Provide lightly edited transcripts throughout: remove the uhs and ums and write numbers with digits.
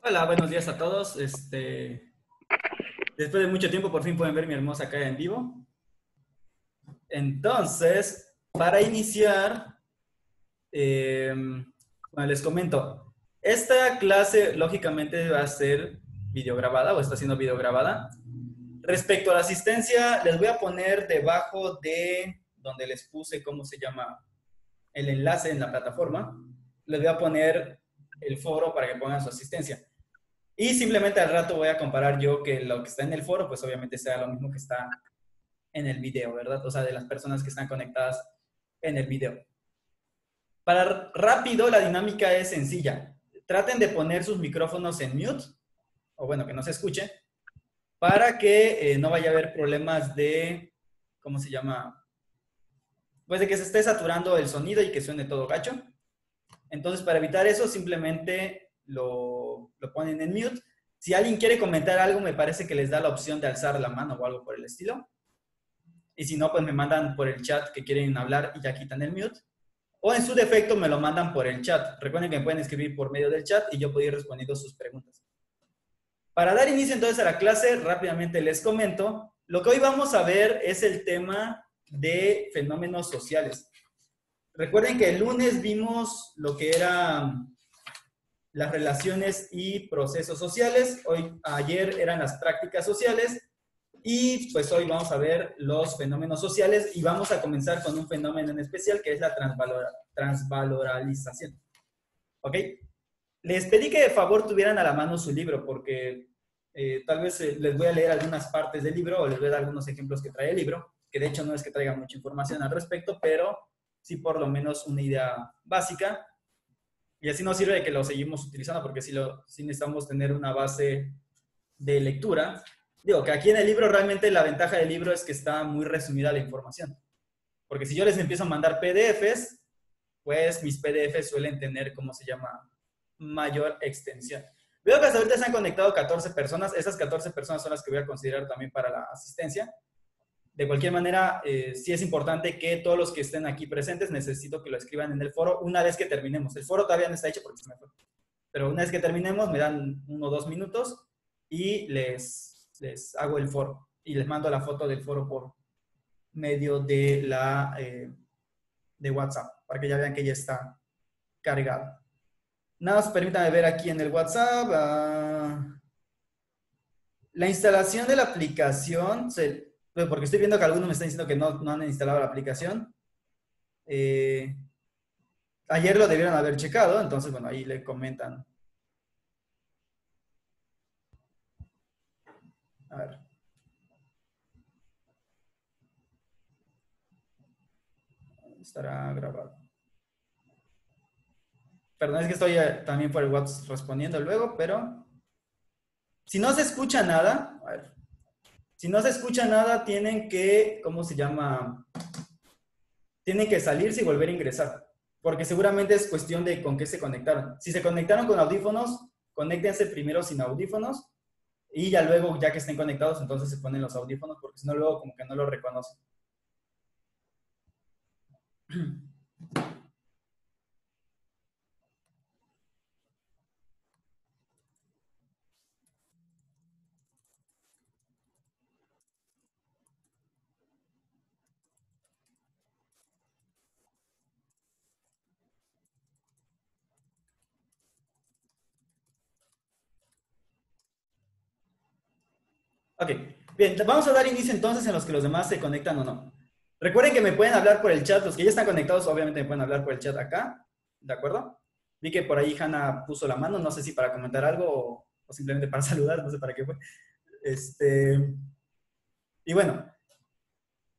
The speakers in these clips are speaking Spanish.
Hola, buenos días a todos. Después de mucho tiempo por fin pueden ver mi hermosa cara en vivo. Entonces, para iniciar, bueno, les comento, esta clase lógicamente va a ser videograbada o está siendo videograbada. Respecto a la asistencia, les voy a poner debajo de donde les puse, ¿cómo se llama? El enlace en la plataforma. Les voy a poner el foro para que pongan su asistencia. Y simplemente al rato voy a comparar yo que lo que está en el foro, pues obviamente sea lo mismo que está en el video, ¿verdad? O sea, de las personas que están conectadas en el video. Para rápido, la dinámica es sencilla. Traten de poner sus micrófonos en mute, o bueno, que no se escuche, para que no vaya a haber problemas de, ¿cómo se llama? Pues de que se esté saturando el sonido y que suene todo gacho. Entonces, para evitar eso, simplemente lo ponen en mute. Si alguien quiere comentar algo, me parece que les da la opción de alzar la mano o algo por el estilo. Y si no, pues me mandan por el chat que quieren hablar y ya quitan el mute. O en su defecto me lo mandan por el chat. Recuerden que me pueden escribir por medio del chat y yo puedo ir respondiendo sus preguntas. Para dar inicio entonces a la clase, rápidamente les comento. Lo que hoy vamos a ver es el tema de fenómenos sociales. Recuerden que el lunes vimos lo que eran las relaciones y procesos sociales. Ayer eran las prácticas sociales. Y pues hoy vamos a ver los fenómenos sociales y vamos a comenzar con un fenómeno en especial que es la transvaloralización. ¿Ok? Les pedí que de favor tuvieran a la mano su libro porque tal vez les voy a leer algunas partes del libro o les voy a dar algunos ejemplos que trae el libro, que de hecho no es que traiga mucha información al respecto, pero sí por lo menos una idea básica. Y así nos sirve de que lo seguimos utilizando porque sí necesitamos tener una base de lectura. Digo que aquí en el libro realmente la ventaja del libro es que está muy resumida la información. Porque si yo les empiezo a mandar PDFs, pues mis PDFs suelen tener, ¿cómo se llama? Mayor extensión. Veo que hasta ahorita se han conectado 14 personas. Esas 14 personas son las que voy a considerar también para la asistencia. De cualquier manera, sí es importante que todos los que estén aquí presentes, necesito que lo escriban en el foro una vez que terminemos. El foro todavía no está hecho porque se me fue. Pero una vez que terminemos, me dan 1 o 2 minutos y les hago el foro. Y les mando la foto del foro por medio de WhatsApp, para que ya vean que ya está cargado. Nada más permítanme ver aquí en el WhatsApp. La instalación de la aplicación, porque estoy viendo que algunos me están diciendo que no han instalado la aplicación. Ayer lo debieron haber checado, entonces, bueno, ahí le comentan. A ver. Estará grabado. Perdón, es que estoy también por el WhatsApp respondiendo luego, pero si no se escucha nada, a ver, si no se escucha nada, tienen que, ¿cómo se llama? Tienen que salirse y volver a ingresar, porque seguramente es cuestión de con qué se conectaron. Si se conectaron con audífonos, conéctense primero sin audífonos y ya luego, ya que estén conectados, entonces se ponen los audífonos, porque si no, luego como que no lo reconocen. Ok, bien, vamos a dar inicio entonces en los que los demás se conectan o no. Recuerden que me pueden hablar por el chat, los que ya están conectados obviamente me pueden hablar por el chat acá, ¿de acuerdo? Vi que por ahí Hanna puso la mano, no sé si para comentar algo o simplemente para saludar, no sé para qué fue. Y bueno,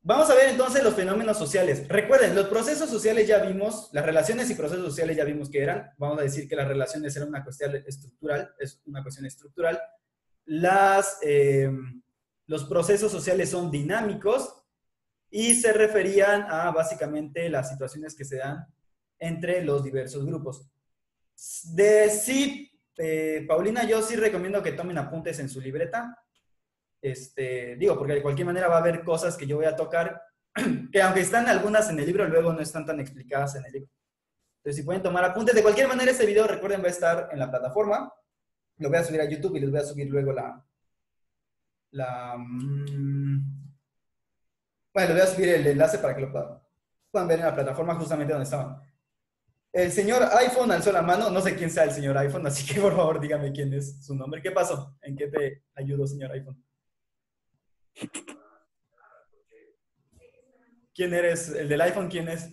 vamos a ver entonces los fenómenos sociales. Recuerden, los procesos sociales ya vimos, las relaciones y procesos sociales ya vimos que eran, vamos a decir que las relaciones eran una cuestión estructural, es una cuestión estructural. Los procesos sociales son dinámicos y se referían a básicamente las situaciones que se dan entre los diversos grupos. Paulina, yo sí recomiendo que tomen apuntes en su libreta. Digo, porque de cualquier manera va a haber cosas que yo voy a tocar, que aunque están algunas en el libro, luego no están tan explicadas en el libro. Entonces, si pueden tomar apuntes, de cualquier manera este video, recuerden, va a estar en la plataforma. Lo voy a subir a YouTube y les voy a subir luego bueno, les voy a subir el enlace para que lo puedan ver en la plataforma justamente donde estaban. El señor iPhone alzó la mano, no sé quién sea el señor iPhone, así que por favor dígame quién es su nombre. ¿Qué pasó? ¿En qué te ayudó, señor iPhone? ¿Quién eres? ¿El del iPhone quién es?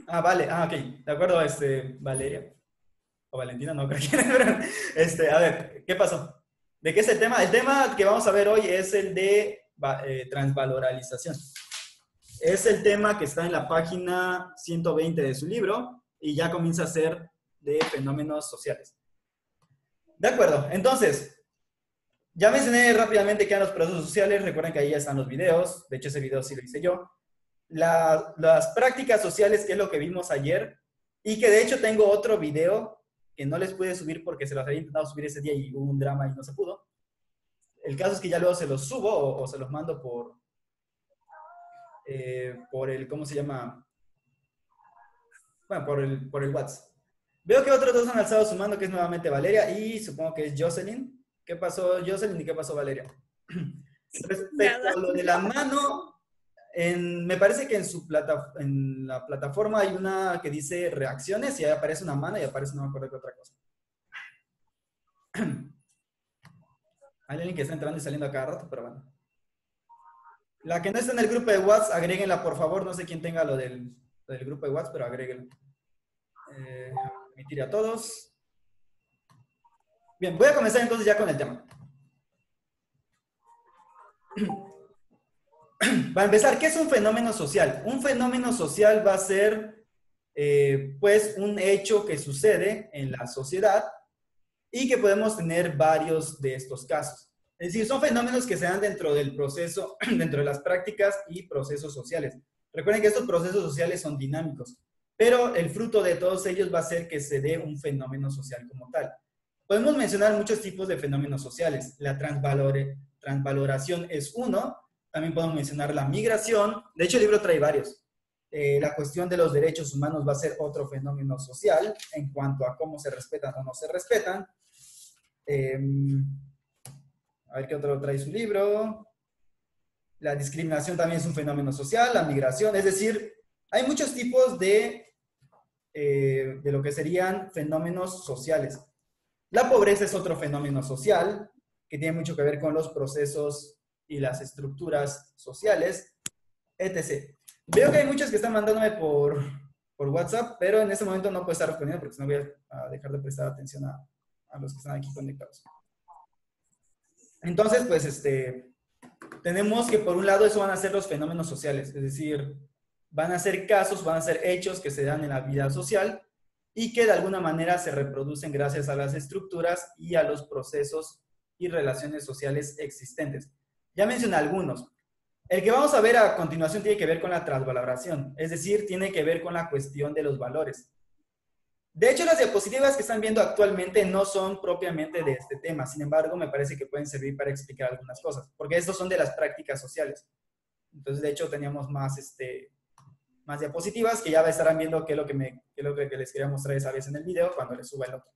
Ah, vale, ok, de acuerdo, Valeria. O Valentina, no creo quién es, pero, a ver, ¿qué pasó? ¿De qué es el tema? El tema que vamos a ver hoy es el de transvaloralización. Es el tema que está en la página 120 de su libro y ya comienza a ser de fenómenos sociales. De acuerdo, entonces, ya mencioné rápidamente que eran los procesos sociales, recuerden que ahí ya están los videos, de hecho ese video sí lo hice yo. Las prácticas sociales, que es lo que vimos ayer, y que de hecho tengo otro video que no les pude subir porque se los había intentado subir ese día y hubo un drama y no se pudo. El caso es que ya luego se los subo o se los mando por el, ¿cómo se llama? Bueno, por el WhatsApp. Veo que otros dos han alzado su mano, que es nuevamente Valeria y supongo que es Jocelyn. ¿Qué pasó, Jocelyn, y qué pasó, Valeria? Respecto a lo de la mano, me parece que en la plataforma hay una que dice reacciones y ahí aparece una mano y aparece no me acuerdo qué otra cosa. Hay alguien que está entrando y saliendo a cada rato, pero bueno. La que no está en el grupo de WhatsApp, agréguenla, por favor. No sé quién tenga lo del grupo de WhatsApp, pero agréguenlo. Permitir a todos. Bien, voy a comenzar entonces ya con el tema. Para empezar, ¿qué es un fenómeno social? Un fenómeno social va a ser, pues, un hecho que sucede en la sociedad y que podemos tener varios de estos casos. Es decir, son fenómenos que se dan dentro del proceso, dentro de las prácticas y procesos sociales. Recuerden que estos procesos sociales son dinámicos, pero el fruto de todos ellos va a ser que se dé un fenómeno social como tal. Podemos mencionar muchos tipos de fenómenos sociales. La transvaloración es uno. También podemos mencionar la migración. De hecho, el libro trae varios. La cuestión de los derechos humanos va a ser otro fenómeno social en cuanto a cómo se respetan o no se respetan. A ver qué otro trae su libro. La discriminación también es un fenómeno social, la migración, es decir, hay muchos tipos de lo que serían fenómenos sociales. La pobreza es otro fenómeno social que tiene mucho que ver con los procesos y las estructuras sociales, etc. Veo que hay muchos que están mandándome por WhatsApp, pero en este momento no puedo estar respondiendo porque si no voy a dejar de prestar atención a los que están aquí conectados. Entonces, pues, tenemos que por un lado eso van a ser los fenómenos sociales, es decir, van a ser casos, van a ser hechos que se dan en la vida social y que de alguna manera se reproducen gracias a las estructuras y a los procesos y relaciones sociales existentes. Ya mencioné algunos. El que vamos a ver a continuación tiene que ver con la transvaloración, es decir, tiene que ver con la cuestión de los valores. De hecho, las diapositivas que están viendo actualmente no son propiamente de este tema, sin embargo, me parece que pueden servir para explicar algunas cosas, porque estos son de las prácticas sociales. Entonces, de hecho, teníamos más diapositivas que ya estarán viendo qué es lo que les quería mostrar esa vez en el video cuando les suba el otro.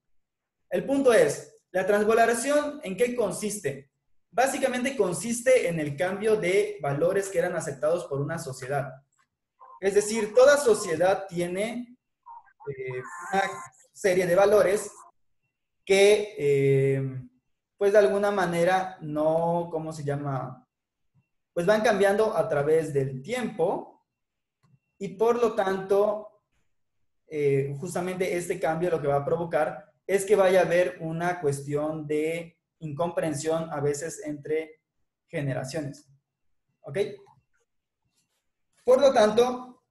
El punto es, la transvaloración, ¿en qué consiste? Básicamente consiste en el cambio de valores que eran aceptados por una sociedad. Es decir, toda sociedad tiene una serie de valores que, pues de alguna manera, no, ¿cómo se llama? Pues van cambiando a través del tiempo y por lo tanto, justamente este cambio lo que va a provocar es que vaya a haber una cuestión de incomprensión a veces entre generaciones. ¿Ok? Por lo tanto,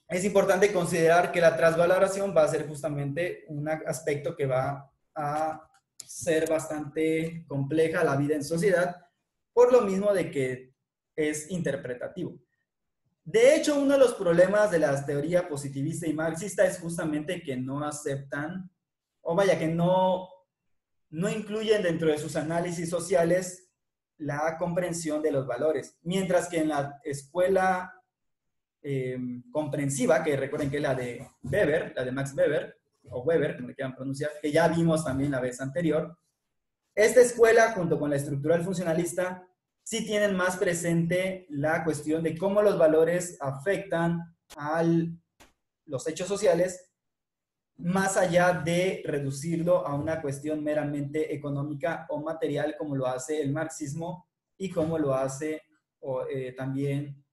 es importante considerar que la transvaloración va a ser justamente un aspecto que va a ser bastante compleja la vida en sociedad, por lo mismo de que es interpretativo. De hecho, uno de los problemas de la teoría positivista y marxista es justamente que no aceptan, o vaya, que no incluyen dentro de sus análisis sociales la comprensión de los valores, mientras que en la escuela comprensiva, que recuerden que es la de Weber, la de Max Weber, o Weber, como le quieran pronunciar, que ya vimos también la vez anterior. Esta escuela, junto con la estructural funcionalista, sí tienen más presente la cuestión de cómo los valores afectan a los hechos sociales, más allá de reducirlo a una cuestión meramente económica o material, como lo hace el marxismo y como lo hace también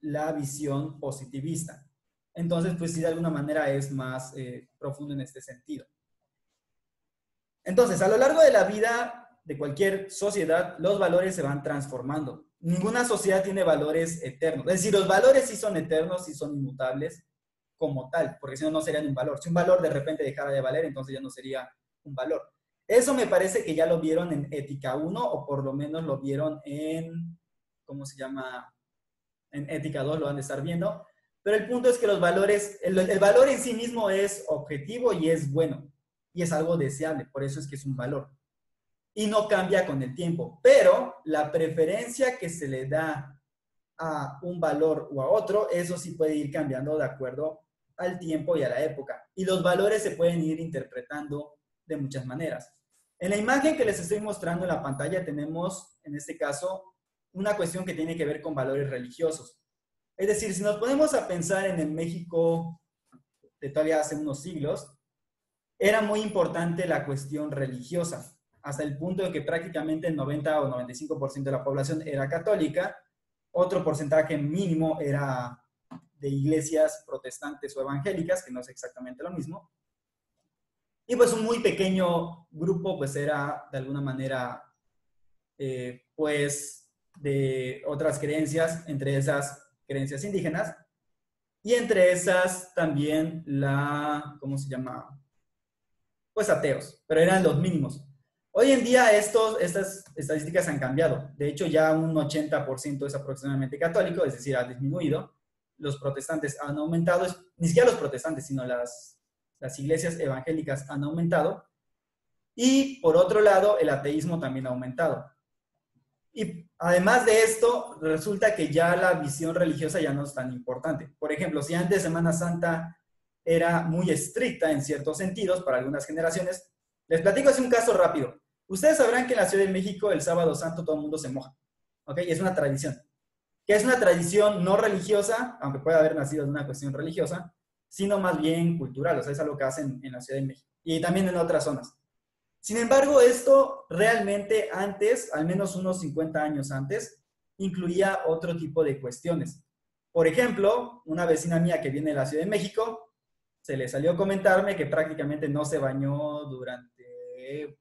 la visión positivista. Entonces, pues sí, de alguna manera es más profundo en este sentido. Entonces, a lo largo de la vida de cualquier sociedad, los valores se van transformando. Ninguna sociedad tiene valores eternos. Es decir, los valores sí son eternos, sí son inmutables como tal, porque si no, no serían un valor. Si un valor de repente dejara de valer, entonces ya no sería un valor. Eso me parece que ya lo vieron en Ética 1, o por lo menos lo vieron en, ¿cómo se llama? En Ética 2 lo van a estar viendo. Pero el punto es que los valores, el valor en sí mismo es objetivo y es bueno. Y es algo deseable, por eso es que es un valor. Y no cambia con el tiempo. Pero la preferencia que se le da a un valor o a otro, eso sí puede ir cambiando de acuerdo al tiempo y a la época. Y los valores se pueden ir interpretando de muchas maneras. En la imagen que les estoy mostrando en la pantalla tenemos, en este caso, una cuestión que tiene que ver con valores religiosos. Es decir, si nos ponemos a pensar en el México de todavía hace unos siglos, era muy importante la cuestión religiosa, hasta el punto de que prácticamente el 90 o 95% de la población era católica, otro porcentaje mínimo era de iglesias protestantes o evangélicas, que no es exactamente lo mismo, y pues un muy pequeño grupo pues era de alguna manera pues de otras creencias, entre esas creencias indígenas, y entre esas también ¿cómo se llama? Pues ateos, pero eran los mínimos. Hoy en día estas estadísticas han cambiado. De hecho, ya un 80% es aproximadamente católico, es decir, ha disminuido. Los protestantes han aumentado, ni siquiera los protestantes, sino las iglesias evangélicas han aumentado. Y por otro lado, el ateísmo también ha aumentado. Y además de esto, resulta que ya la visión religiosa ya no es tan importante. Por ejemplo, si antes Semana Santa era muy estricta en ciertos sentidos para algunas generaciones, les platico así un caso rápido. Ustedes sabrán que en la Ciudad de México el Sábado Santo todo el mundo se moja, ¿ok? Y es una tradición. Que es una tradición no religiosa, aunque pueda haber nacido de una cuestión religiosa, sino más bien cultural, o sea, es algo que hacen en la Ciudad de México y también en otras zonas. Sin embargo, esto realmente antes, al menos unos 50 años antes, incluía otro tipo de cuestiones. Por ejemplo, una vecina mía que viene de la Ciudad de México, se le salió a comentarme que prácticamente no se bañó durante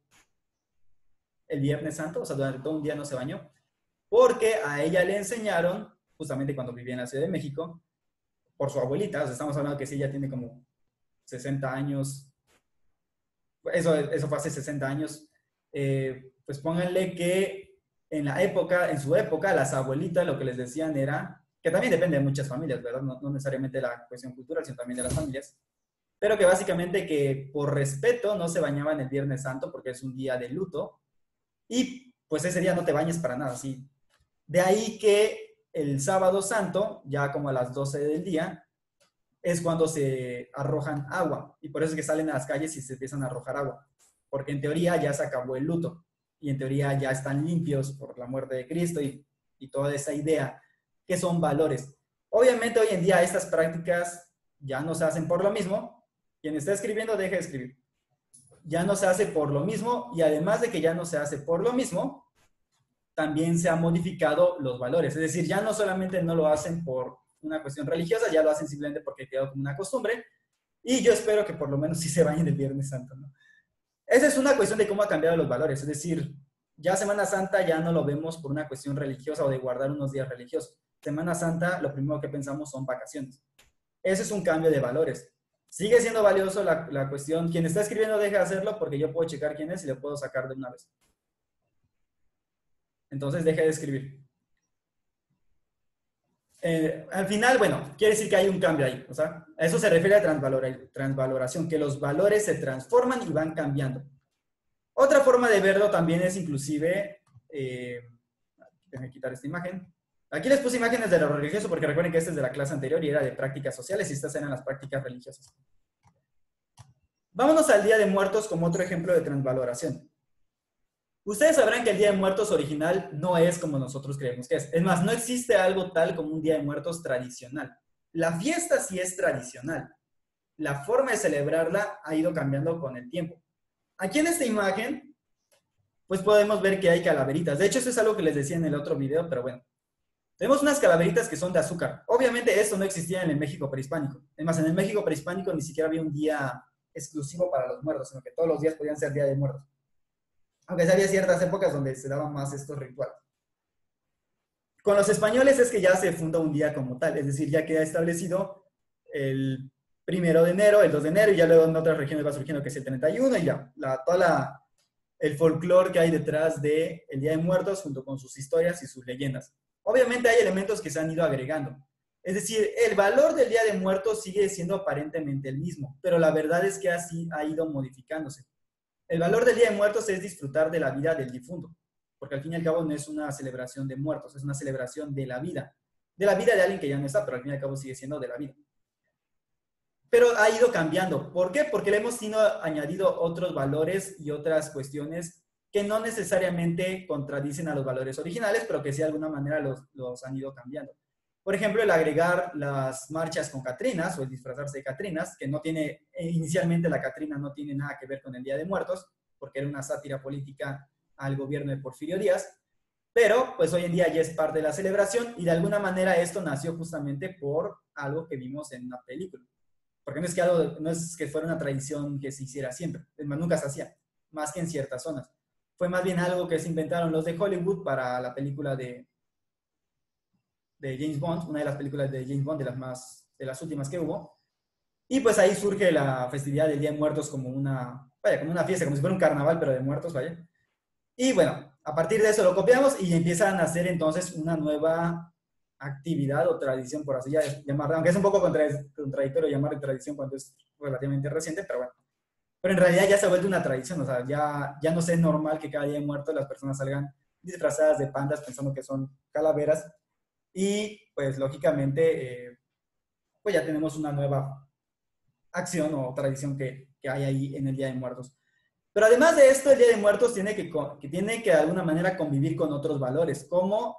el Viernes Santo, o sea, durante todo un día no se bañó, porque a ella le enseñaron, justamente cuando vivía en la Ciudad de México, por su abuelita, o sea, estamos hablando que sí, ella tiene como 60 años, eso fue hace 60 años, pues pónganle que en su época, las abuelitas lo que les decían era, que también depende de muchas familias, ¿verdad? No necesariamente de la cuestión cultural, sino también de las familias, pero que básicamente que por respeto no se bañaban el Viernes Santo porque es un día de luto y pues ese día no te bañes para nada, ¿sí? De ahí que el Sábado Santo, ya como a las 12 del día, es cuando se arrojan agua. Y por eso es que salen a las calles y se empiezan a arrojar agua. Porque en teoría ya se acabó el luto. Y en teoría ya están limpios por la muerte de Cristo y toda esa idea que son valores. Obviamente hoy en día estas prácticas ya no se hacen por lo mismo. Quien está escribiendo, deje de escribir. Ya no se hace por lo mismo y además de que ya no se hace por lo mismo, también se han modificado los valores. Es decir, ya no solamente no lo hacen por una cuestión religiosa, ya lo hacen simplemente porque quedó como una costumbre. Y yo espero que por lo menos sí se bañen el Viernes Santo, ¿no? Esa es una cuestión de cómo ha cambiado los valores. Es decir, ya Semana Santa ya no lo vemos por una cuestión religiosa o de guardar unos días religiosos. Semana Santa, lo primero que pensamos son vacaciones. Ese es un cambio de valores. Sigue siendo valioso la cuestión. Quien está escribiendo deje de hacerlo porque yo puedo checar quién es y le puedo sacar de una vez. Entonces deje de escribir. Al final, bueno, quiere decir que hay un cambio ahí. O sea, a eso se refiere a transvaloración, que los valores se transforman y van cambiando. Otra forma de verlo también es inclusive, déjenme quitar esta imagen. Aquí les puse imágenes de lo religioso porque recuerden que este es de la clase anterior y era de prácticas sociales y estas eran las prácticas religiosas. Vámonos al Día de Muertos como otro ejemplo de transvaloración. Ustedes sabrán que el Día de Muertos original no es como nosotros creemos que es. Es más, no existe algo tal como un Día de Muertos tradicional. La fiesta sí es tradicional. La forma de celebrarla ha ido cambiando con el tiempo. Aquí en esta imagen, pues podemos ver que hay calaveritas. De hecho, eso es algo que les decía en el otro video, pero bueno. Tenemos unas calaveritas que son de azúcar. Obviamente esto no existía en el México prehispánico. Además, en el México prehispánico ni siquiera había un día exclusivo para los muertos, sino que todos los días podían ser Día de Muertos. Aunque había ciertas épocas donde se daban más estos rituales. Con los españoles es que ya se funda un día como tal, es decir, ya queda establecido el 1 de enero, el 2 de enero, y ya luego en otras regiones va surgiendo que es el 31, y ya, el folclore que hay detrás del Día de Muertos, junto con sus historias y sus leyendas. Obviamente hay elementos que se han ido agregando. Es decir, el valor del Día de Muertos sigue siendo aparentemente el mismo, pero la verdad es que así ha ido modificándose. El valor del Día de Muertos es disfrutar de la vida del difunto, porque al fin y al cabo no es una celebración de muertos, es una celebración de la vida de alguien que ya no está, pero al fin y al cabo sigue siendo de la vida. Pero ha ido cambiando. ¿Por qué? Porque le hemos añadido otros valores y otras cuestiones que no necesariamente contradicen a los valores originales, pero que sí de alguna manera los han ido cambiando. Por ejemplo, el agregar las marchas con catrinas o el disfrazarse de catrinas, que no tiene, inicialmente la catrina no tiene nada que ver con el Día de Muertos, porque era una sátira política al gobierno de Porfirio Díaz, pero pues hoy en día ya es parte de la celebración y de alguna manera esto nació justamente por algo que vimos en una película. Porque no es que fuera una tradición que se hiciera siempre, es más, nunca se hacía, más que en ciertas zonas. Fue más bien algo que se inventaron los de Hollywood para la película de James Bond, una de las películas de James Bond, de las últimas que hubo. Y pues ahí surge la festividad del Día de Muertos como como una fiesta, como si fuera un carnaval, pero de muertos, vaya. Y bueno, a partir de eso lo copiamos y empiezan a hacer entonces una nueva actividad o tradición, por así llamarla, aunque es un poco contradictorio llamar de tradición cuando es relativamente reciente, pero bueno. Pero en realidad ya se ha vuelto una tradición, o sea, ya no es normal que cada día de muertos las personas salgan disfrazadas de pandas pensando que son calaveras y pues lógicamente pues ya tenemos una nueva acción o tradición que hay ahí en el Día de Muertos. Pero además de esto, el Día de Muertos tiene que de alguna manera convivir con otros valores, como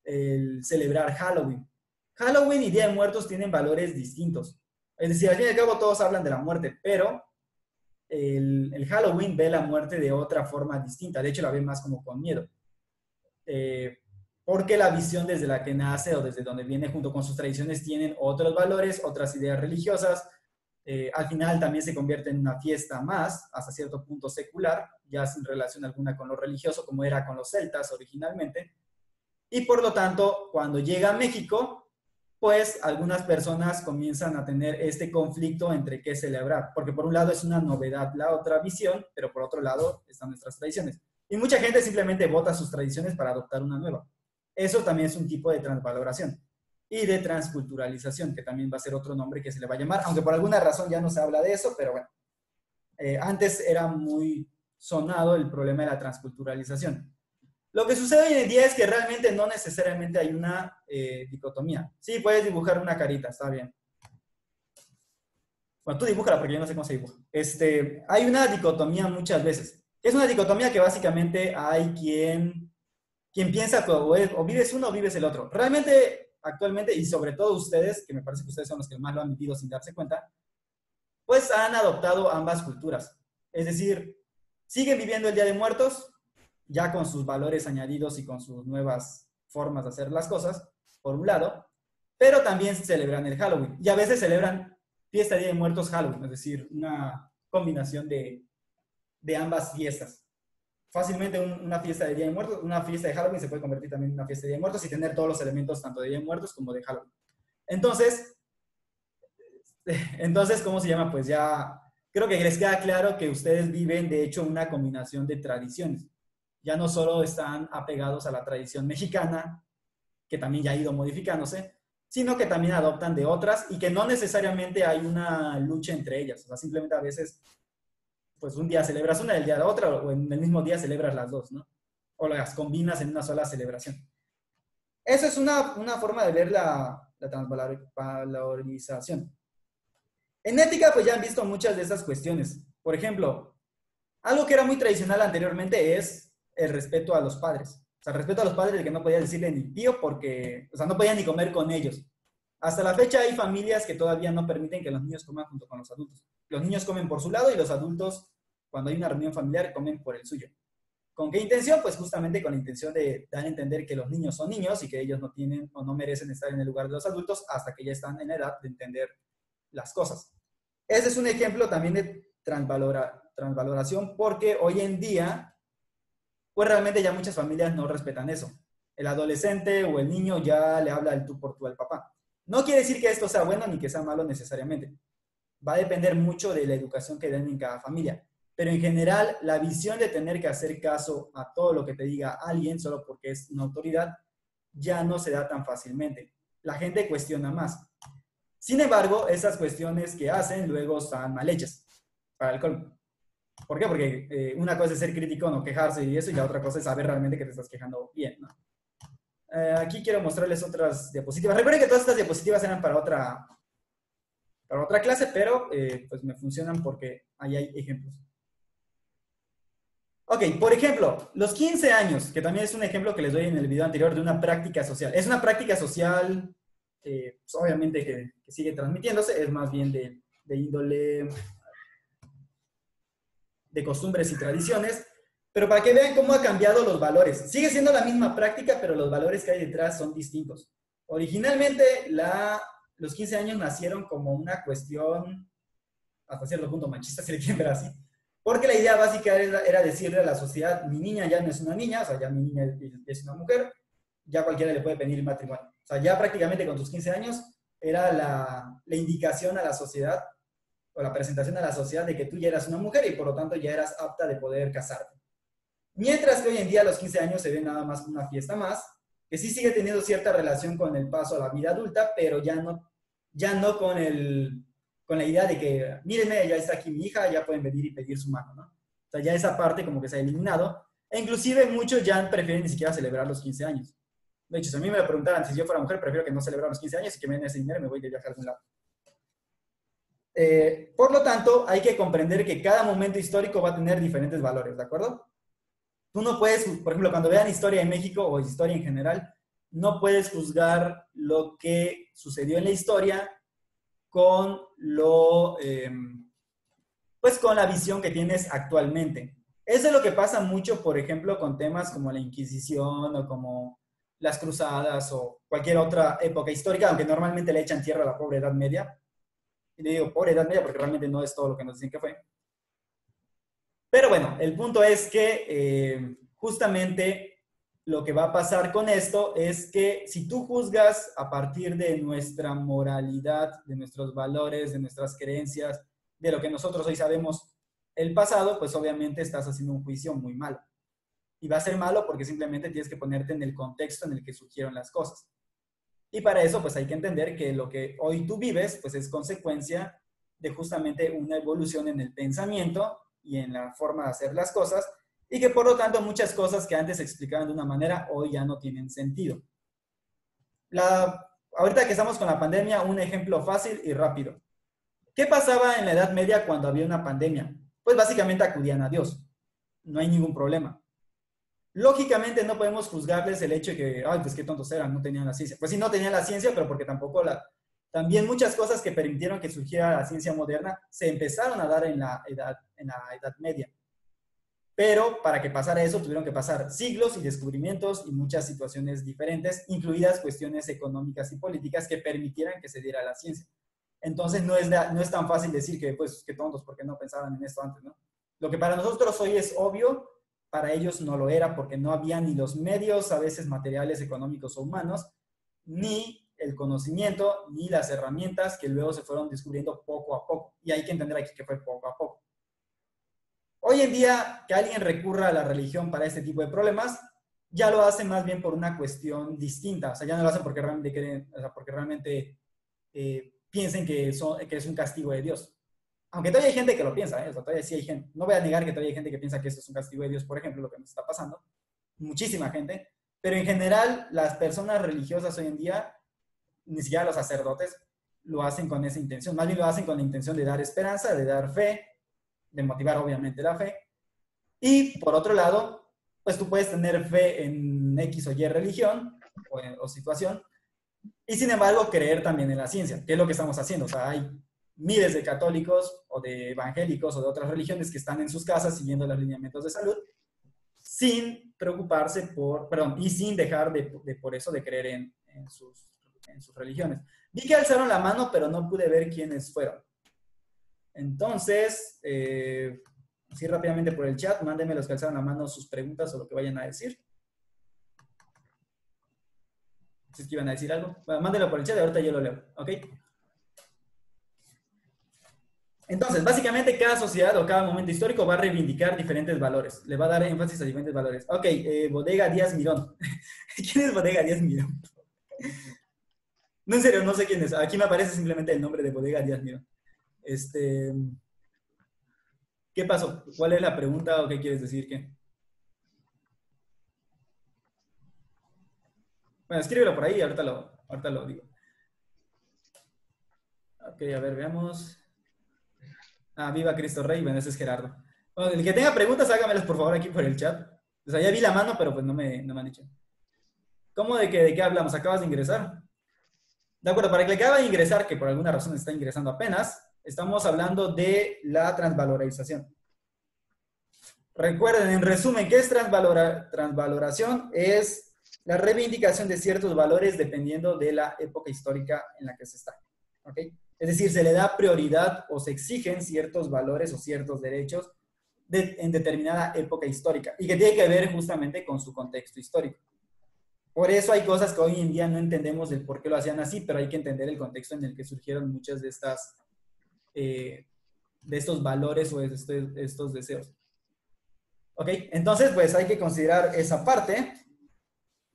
el celebrar Halloween. Halloween y Día de Muertos tienen valores distintos. Es decir, al fin y al cabo todos hablan de la muerte, pero el Halloween ve la muerte de otra forma distinta. De hecho, la ve más como con miedo. Porque la visión desde la que nace o desde donde viene junto con sus tradiciones tienen otros valores, otras ideas religiosas. Al final también se convierte en una fiesta más, hasta cierto punto secular, ya sin relación alguna con lo religioso, como era con los celtas originalmente. Y por lo tanto, cuando llega a México, pues algunas personas comienzan a tener este conflicto entre qué celebrar, porque por un lado es una novedad la otra visión, pero por otro lado están nuestras tradiciones. Y mucha gente simplemente vota sus tradiciones para adoptar una nueva. Eso también es un tipo de transvaloración y de transculturalización, que también va a ser otro nombre que se le va a llamar, aunque por alguna razón ya no se habla de eso, pero bueno. Antes era muy sonado el problema de la transculturalización. Lo que sucede hoy en día es que realmente no necesariamente hay una dicotomía. Sí, puedes dibujar una carita, está bien. Bueno, tú dibújala porque yo no sé cómo se dibuja. Hay una dicotomía muchas veces. Es una dicotomía que básicamente hay quien piensa que o vives uno o vives el otro. Realmente, actualmente, y sobre todo ustedes, que me parece que ustedes son los que más lo han vivido sin darse cuenta, pues han adoptado ambas culturas. Es decir, siguen viviendo el Día de Muertos, ya con sus valores añadidos y con sus nuevas formas de hacer las cosas, por un lado, pero también celebran el Halloween. Y a veces celebran fiesta de Día de Muertos Halloween, es decir, una combinación de ambas fiestas. Fácilmente una fiesta de Día de Muertos, una fiesta de Halloween se puede convertir también en una fiesta de Día de Muertos y tener todos los elementos tanto de Día de Muertos como de Halloween. Entonces, ¿cómo se llama? Pues ya creo que les queda claro que ustedes viven, de hecho, una combinación de tradiciones. Ya no solo están apegados a la tradición mexicana, que también ya ha ido modificándose, sino que también adoptan de otras y que no necesariamente hay una lucha entre ellas. O sea, simplemente a veces, pues un día celebras una y el día de otra, o en el mismo día celebras las dos, ¿no? O las combinas en una sola celebración. Esa es una forma de ver la transvalorización. En ética, pues ya han visto muchas de esas cuestiones. Por ejemplo, algo que era muy tradicional anteriormente es el respeto a los padres. O sea, el respeto a los padres de que no podía decirle ni tío porque, o sea, no podía ni comer con ellos. Hasta la fecha hay familias que todavía no permiten que los niños coman junto con los adultos. Los niños comen por su lado y los adultos, cuando hay una reunión familiar, comen por el suyo. ¿Con qué intención? Pues justamente con la intención de dar a entender que los niños son niños y que ellos no tienen o no merecen estar en el lugar de los adultos hasta que ya están en edad de entender las cosas. Ese es un ejemplo también de transvaloración porque hoy en día, pues realmente ya muchas familias no respetan eso. El adolescente o el niño ya le habla el tú por tú al papá. No quiere decir que esto sea bueno ni que sea malo necesariamente. Va a depender mucho de la educación que den en cada familia. Pero en general, la visión de tener que hacer caso a todo lo que te diga alguien solo porque es una autoridad ya no se da tan fácilmente. La gente cuestiona más. Sin embargo, esas cuestiones que hacen luego están mal hechas, para el colmo. ¿Por qué? Porque una cosa es ser crítico, no quejarse y eso, y la otra cosa es saber realmente que te estás quejando bien, ¿no? Aquí quiero mostrarles otras diapositivas. Recuerden que todas estas diapositivas eran para otra clase, pero pues me funcionan porque ahí hay ejemplos. Ok, por ejemplo, los 15 años, que también es un ejemplo que les doy en el video anterior de una práctica social. Es una práctica social, pues obviamente que sigue transmitiéndose, es más bien de índole de costumbres y tradiciones, pero para que vean cómo ha cambiado los valores. Sigue siendo la misma práctica, pero los valores que hay detrás son distintos. Originalmente, los 15 años nacieron como una cuestión, hasta cierto punto machista, si le quieren ver así, porque la idea básica era decirle a la sociedad, mi niña ya no es una niña, o sea, ya mi niña es una mujer, ya cualquiera le puede pedir matrimonio. O sea, ya prácticamente con tus 15 años era la indicación a la sociedad o la presentación a la sociedad de que tú ya eras una mujer y por lo tanto ya eras apta de poder casarte. Mientras que hoy en día a los 15 años se ve nada más como una fiesta más, que sí sigue teniendo cierta relación con el paso a la vida adulta, pero ya no con la idea de que, mírenme, ya está aquí mi hija, ya pueden venir y pedir su mano, ¿no? O sea, ya esa parte como que se ha eliminado, e inclusive muchos ya prefieren ni siquiera celebrar los 15 años. De hecho, si a mí me preguntaran si yo fuera mujer, prefiero que no celebrara los 15 años y que me den ese dinero y me voy de viajar a algún lado. Por lo tanto, hay que comprender que cada momento histórico va a tener diferentes valores, ¿de acuerdo? Tú no puedes, por ejemplo, cuando vean historia de México o historia en general, no puedes juzgar lo que sucedió en la historia con pues con la visión que tienes actualmente. Eso es lo que pasa mucho, por ejemplo, con temas como la Inquisición o como las Cruzadas o cualquier otra época histórica, aunque normalmente le echan tierra a la pobre Edad Media. Y le digo pobre Edad Media porque realmente no es todo lo que nos dicen que fue. Pero bueno, el punto es que justamente lo que va a pasar con esto es que si tú juzgas a partir de nuestra moralidad, de nuestros valores, de nuestras creencias, de lo que nosotros hoy sabemos el pasado, pues obviamente estás haciendo un juicio muy malo. Y va a ser malo porque simplemente tienes que ponerte en el contexto en el que surgieron las cosas. Y para eso, pues hay que entender que lo que hoy tú vives, pues es consecuencia de justamente una evolución en el pensamiento y en la forma de hacer las cosas, y que por lo tanto muchas cosas que antes se explicaban de una manera, hoy ya no tienen sentido. Ahorita que estamos con la pandemia, un ejemplo fácil y rápido. ¿Qué pasaba en la Edad Media cuando había una pandemia? Pues básicamente acudían a Dios. No hay ningún problema. Lógicamente no podemos juzgarles el hecho de que, ay, pues qué tontos eran, no tenían la ciencia. Pues sí, no tenían la ciencia, pero porque tampoco también muchas cosas que permitieron que surgiera la ciencia moderna se empezaron a dar en la Edad Media. Pero para que pasara eso tuvieron que pasar siglos y descubrimientos y muchas situaciones diferentes, incluidas cuestiones económicas y políticas que permitieran que se diera la ciencia. Entonces no es tan fácil decir que, pues, qué tontos, porque no pensaban en esto antes, ¿no? Lo que para nosotros hoy es obvio, para ellos no lo era, porque no había ni los medios, a veces materiales, económicos o humanos, ni el conocimiento, ni las herramientas que luego se fueron descubriendo poco a poco. Y hay que entender aquí que fue poco a poco. Hoy en día, que alguien recurra a la religión para este tipo de problemas, ya lo hace más bien por una cuestión distinta. O sea, ya no lo hacen porque realmente creen, o sea, porque realmente piensen que es un castigo de Dios. Aunque todavía hay gente que lo piensa, ¿eh? O sea, todavía sí hay gente. No voy a negar que todavía hay gente que piensa que esto es un castigo de Dios, por ejemplo, lo que nos está pasando. Muchísima gente. Pero en general, las personas religiosas hoy en día, ni siquiera los sacerdotes, lo hacen con esa intención. Más bien lo hacen con la intención de dar esperanza, de dar fe, de motivar obviamente la fe. Y por otro lado, pues tú puedes tener fe en X o Y religión o situación, y sin embargo creer también en la ciencia, que es lo que estamos haciendo. O sea, hay miles de católicos o de evangélicos o de otras religiones que están en sus casas siguiendo los lineamientos de salud sin preocuparse por, perdón, y sin dejar por eso de creer en sus religiones. Vi que alzaron la mano, pero no pude ver quiénes fueron. Entonces, así rápidamente por el chat, mándenme los que alzaron la mano sus preguntas o lo que vayan a decir. Si es que iban a decir algo, bueno, mándenlo por el chat y ahorita yo lo leo, ¿ok? Entonces, básicamente cada sociedad o cada momento histórico va a reivindicar diferentes valores, le va a dar énfasis a diferentes valores. Ok, Bodega Díaz Mirón. ¿Quién es Bodega Díaz Mirón? No, en serio, no sé quién es. Aquí me aparece simplemente el nombre de Bodega Díaz Mirón. ¿Qué pasó? ¿Cuál es la pregunta o qué quieres decir? ¿Qué? Bueno, escríbelo por ahí y ahorita lo digo. Ok, a ver, veamos. Ah, viva Cristo Rey. Bueno, ese es Gerardo. Bueno, el que tenga preguntas, hágamelas por favor aquí por el chat. O sea, ya vi la mano, pero pues no me han dicho. ¿Cómo de qué hablamos? ¿Acabas de ingresar? De acuerdo, para el que acaba de ingresar, que por alguna razón está ingresando apenas, estamos hablando de la transvalorización. Recuerden, en resumen, ¿qué es transvaloración? Es la reivindicación de ciertos valores dependiendo de la época histórica en la que se está. ¿Ok? Es decir, se le da prioridad o se exigen ciertos valores o ciertos derechos en determinada época histórica y que tiene que ver justamente con su contexto histórico. Por eso hay cosas que hoy en día no entendemos del por qué lo hacían así, pero hay que entender el contexto en el que surgieron muchas de estos valores o estos deseos. ¿Ok? Entonces, pues hay que considerar esa parte.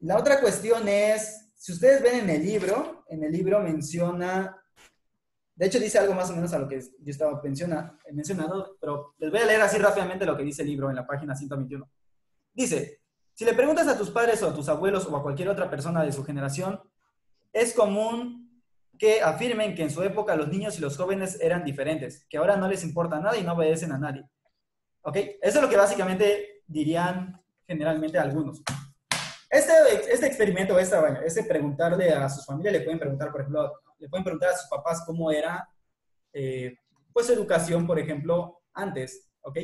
La otra cuestión es, si ustedes ven en el libro menciona, de hecho dice algo más o menos a lo que yo estaba mencionando, pero les voy a leer así rápidamente lo que dice el libro en la página 121. Dice, si le preguntas a tus padres o a tus abuelos o a cualquier otra persona de su generación, es común que afirmen que en su época los niños y los jóvenes eran diferentes, que ahora no les importa nada y no obedecen a nadie. ¿Ok? Eso es lo que básicamente dirían generalmente algunos. Este experimento, este preguntarle a sus familias, le pueden preguntar, por ejemplo, le pueden preguntar a sus papás cómo era pues su educación, por ejemplo, antes, ¿ok?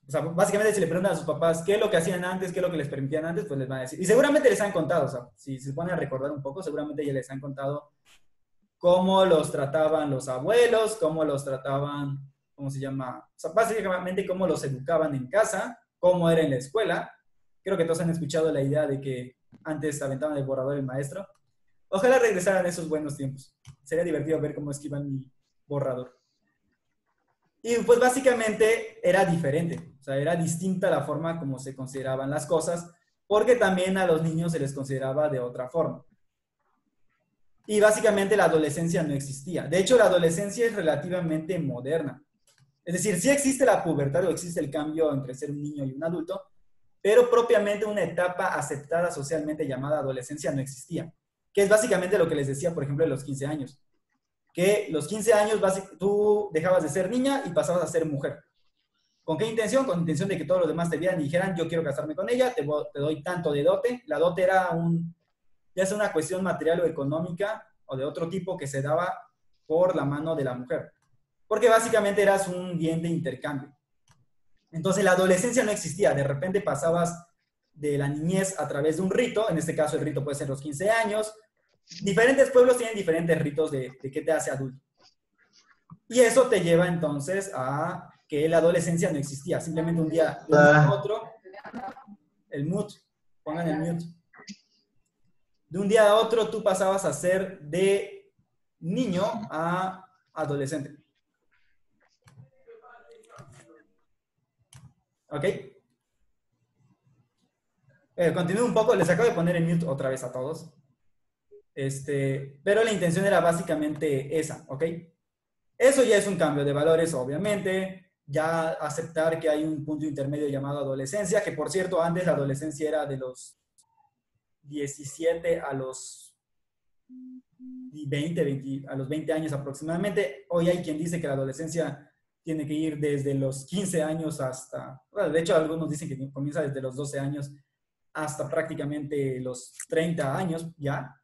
O sea, básicamente si le preguntan a sus papás qué es lo que hacían antes, qué es lo que les permitían antes, pues les van a decir. Y seguramente les han contado, o sea, si se ponen a recordar un poco, seguramente ya les han contado cómo los trataban los abuelos, cómo los trataban, ¿cómo se llama? O sea, básicamente cómo los educaban en casa, cómo era en la escuela. Creo que todos han escuchado la idea de que antes aventaban el borrador el maestro. Ojalá regresaran esos buenos tiempos. Sería divertido ver cómo esquivan mi borrador. Y pues básicamente era diferente, o sea, era distinta la forma como se consideraban las cosas, porque también a los niños se les consideraba de otra forma. Y básicamente la adolescencia no existía. De hecho, la adolescencia es relativamente moderna. Es decir, sí existe la pubertad o existe el cambio entre ser un niño y un adulto, pero propiamente una etapa aceptada socialmente llamada adolescencia no existía, que es básicamente lo que les decía, por ejemplo, de los 15 años. Que los 15 años tú dejabas de ser niña y pasabas a ser mujer. ¿Con qué intención? Con la intención de que todos los demás te vieran y dijeran, yo quiero casarme con ella, te doy tanto de dote. La dote era ya sea una cuestión material o económica o de otro tipo que se daba por la mano de la mujer. Porque básicamente eras un bien de intercambio. Entonces la adolescencia no existía. De repente pasabas de la niñez a través de un rito. En este caso el rito puede ser los 15 años. Diferentes pueblos tienen diferentes ritos de qué te hace adulto. Y eso te lleva entonces a que la adolescencia no existía. Simplemente un día a otro, el mute, pongan el mute. De un día a otro tú pasabas a ser de niño a adolescente. ¿Ok? Continúo un poco, les acabo de poner en mute otra vez a todos. Pero la intención era básicamente esa, ¿ok? Eso ya es un cambio de valores, obviamente. Ya aceptar que hay un punto intermedio llamado adolescencia, que por cierto, antes la adolescencia era de los 17 a los 20 a los 20 años aproximadamente. Hoy hay quien dice que la adolescencia tiene que ir desde los 15 años hasta, bueno, de hecho algunos dicen que comienza desde los 12 años hasta prácticamente los 30 años ya,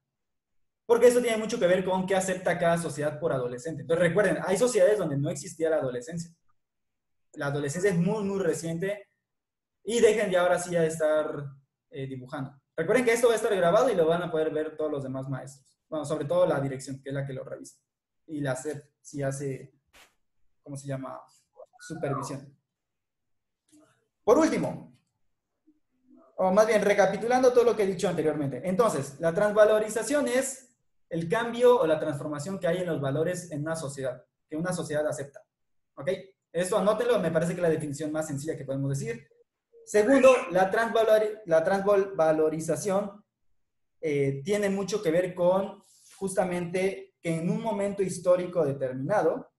porque eso tiene mucho que ver con qué acepta cada sociedad por adolescente. Entonces recuerden, hay sociedades donde no existía la adolescencia. La adolescencia es muy, muy reciente y dejen ya ahora sí ya de estar dibujando. Recuerden que esto va a estar grabado y lo van a poder ver todos los demás maestros. Bueno, sobre todo la dirección, que es la que lo revisa. Y la SEP, si hace, ¿cómo se llama? Supervisión. Por último, o más bien recapitulando todo lo que he dicho anteriormente. Entonces, la transvalorización es el cambio o la transformación que hay en los valores en una sociedad, que una sociedad acepta. ¿Ok? Esto anótenlo, me parece que es la definición más sencilla que podemos decir. Segundo, la transvalorización tiene mucho que ver con justamente que en un momento histórico determinado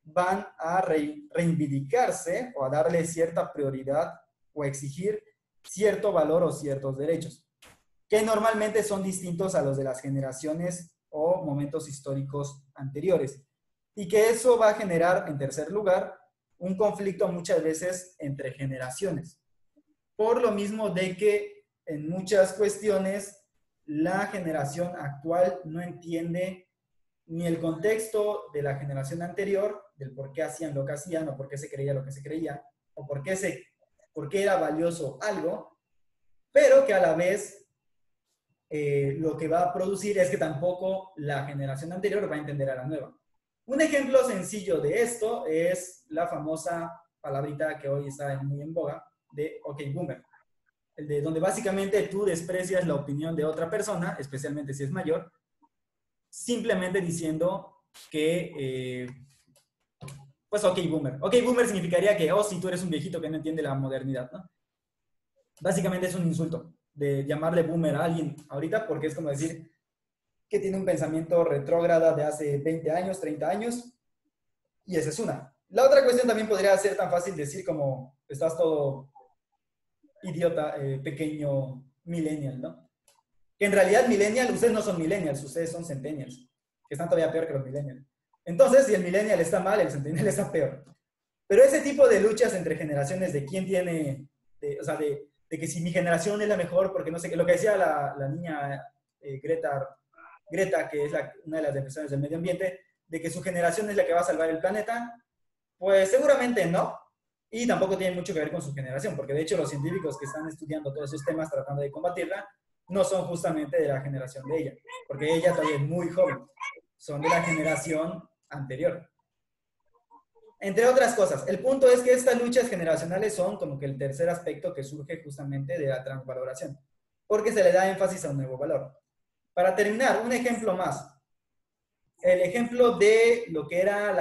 van a reivindicarse o a darle cierta prioridad o a exigir cierto valor o ciertos derechos, que normalmente son distintos a los de las generaciones o momentos históricos anteriores. Y que eso va a generar, en tercer lugar, un conflicto muchas veces entre generaciones. Por lo mismo de que en muchas cuestiones la generación actual no entiende ni el contexto de la generación anterior, del por qué hacían lo que hacían, o por qué se creía lo que se creía, o por qué era valioso algo, pero que a la vez lo que va a producir es que tampoco la generación anterior va a entender a la nueva. Un ejemplo sencillo de esto es la famosa palabrita que hoy está muy en boga de OK Boomer, el de donde básicamente tú desprecias la opinión de otra persona, especialmente si es mayor, simplemente diciendo que, pues OK Boomer. OK Boomer significaría que, oh, si tú eres un viejito que no entiende la modernidad, ¿no? Básicamente es un insulto de llamarle boomer a alguien ahorita, porque es como decir que tiene un pensamiento retrógrada de hace 20 años, 30 años, y esa es una. La otra cuestión también podría ser tan fácil decir como, estás todo idiota, pequeño millennial, ¿no? Que en realidad millennial, ustedes no son millennials, ustedes son centennials, que están todavía peor que los millennials. Entonces, si el millennial está mal, el centennial está peor. Pero ese tipo de luchas entre generaciones de quién tiene, o sea, de que si mi generación es la mejor, porque no sé qué, lo que decía la niña Greta, que es una de las defensoras del medio ambiente, de que su generación es la que va a salvar el planeta, pues seguramente no, y tampoco tiene mucho que ver con su generación, porque de hecho los científicos que están estudiando todos esos temas tratando de combatirla, no son justamente de la generación de ella, porque ella todavía es muy joven, son de la generación anterior. Entre otras cosas, el punto es que estas luchas generacionales son como que el tercer aspecto que surge justamente de la transvaloración, porque se le da énfasis a un nuevo valor. Para terminar, un ejemplo más. El ejemplo de lo que era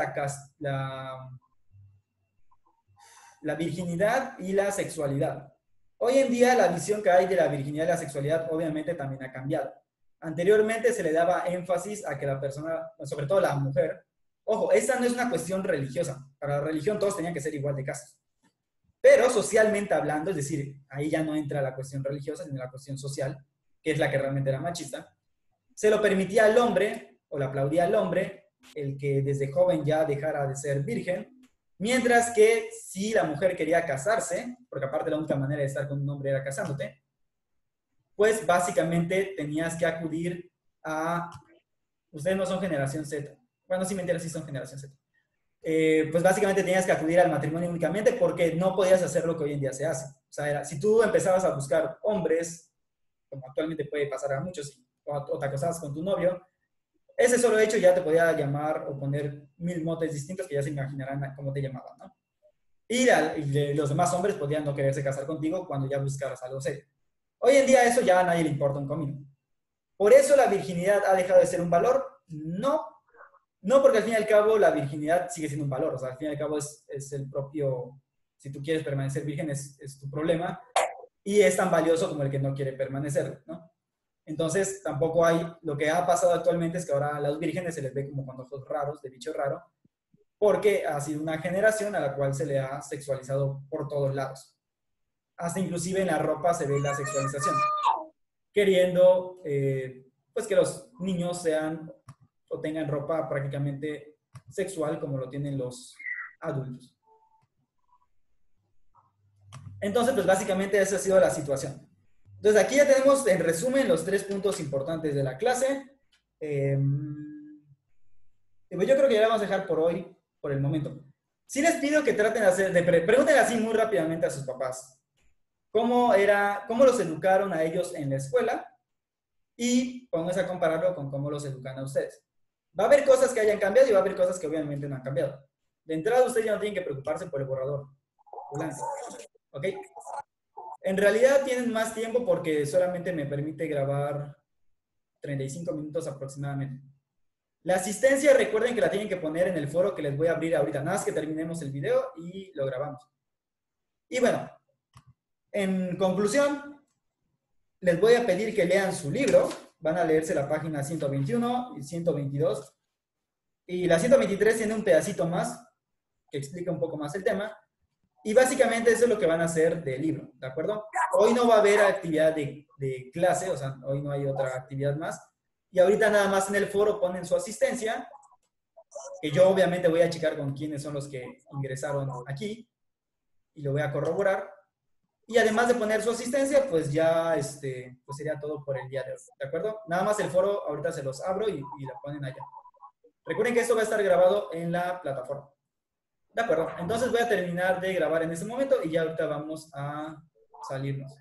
la virginidad y la sexualidad. Hoy en día la visión que hay de la virginidad y la sexualidad obviamente también ha cambiado. Anteriormente se le daba énfasis a que la persona, sobre todo la mujer, ojo, esta no es una cuestión religiosa. Para la religión todos tenían que ser igual de casos. Pero socialmente hablando, es decir, ahí ya no entra la cuestión religiosa, sino la cuestión social, que es la que realmente era machista, se lo permitía al hombre, o le aplaudía al hombre, el que desde joven ya dejara de ser virgen, mientras que si la mujer quería casarse, porque aparte la única manera de estar con un hombre era casándote, pues básicamente tenías que acudir a... Ustedes no son generación Z. Bueno, sí, mentira, sí son generación Z. Pues básicamente tenías que acudir al matrimonio únicamente porque no podías hacer lo que hoy en día se hace. O sea, si tú empezabas a buscar hombres, como actualmente puede pasar a muchos, o te acostabas con tu novio, ese solo hecho ya te podía llamar o poner 1000 motes distintos que ya se imaginarán cómo te llamaban, ¿no? Y los demás hombres podían no quererse casar contigo cuando ya buscaras algo serio. Hoy en día eso ya a nadie le importa un comino. ¿Por eso la virginidad ha dejado de ser un valor? No. No, porque al fin y al cabo la virginidad sigue siendo un valor. O sea, al fin y al cabo es el propio... Si tú quieres permanecer virgen es tu problema. Y es tan valioso como el que no quiere permanecer, ¿no? Entonces, tampoco hay... Lo que ha pasado actualmente es que ahora a las vírgenes se les ve como con ojos raros, de bicho raro, porque ha sido una generación a la cual se le ha sexualizado por todos lados. Hasta inclusive en la ropa se ve la sexualización, queriendo pues que los niños sean o tengan ropa prácticamente sexual como lo tienen los adultos. Entonces, pues básicamente esa ha sido la situación. Entonces, aquí ya tenemos en resumen los 3 puntos importantes de la clase. Pues yo creo que ya la vamos a dejar por hoy, por el momento. Sí les pido que traten de hacer, pregunten así muy rápidamente a sus papás. ¿Cómo los educaron a ellos en la escuela? Y pónganse a compararlo con cómo los educan a ustedes. Va a haber cosas que hayan cambiado y va a haber cosas que obviamente no han cambiado. De entrada, ustedes ya no tienen que preocuparse por el borrador volante. ¿Ok? En realidad tienen más tiempo porque solamente me permite grabar 35 minutos aproximadamente. La asistencia, recuerden que la tienen que poner en el foro que les voy a abrir ahorita. Nada más que terminemos el video y lo grabamos. Y bueno, en conclusión, les voy a pedir que lean su libro. Van a leerse la página 121 y 122. Y la 123 tiene un pedacito más que explica un poco más el tema. Y básicamente eso es lo que van a hacer del libro, ¿de acuerdo? Hoy no va a haber actividad de clase, o sea, hoy no hay otra actividad más. Y ahorita nada más en el foro ponen su asistencia, que yo obviamente voy a checar con quiénes son los que ingresaron aquí y lo voy a corroborar. Y además de poner su asistencia, pues ya pues sería todo por el día de hoy, ¿de acuerdo? Nada más el foro ahorita se los abro y lo ponen allá. Recuerden que esto va a estar grabado en la plataforma. De acuerdo, entonces voy a terminar de grabar en este momento y ya ahorita vamos a salirnos.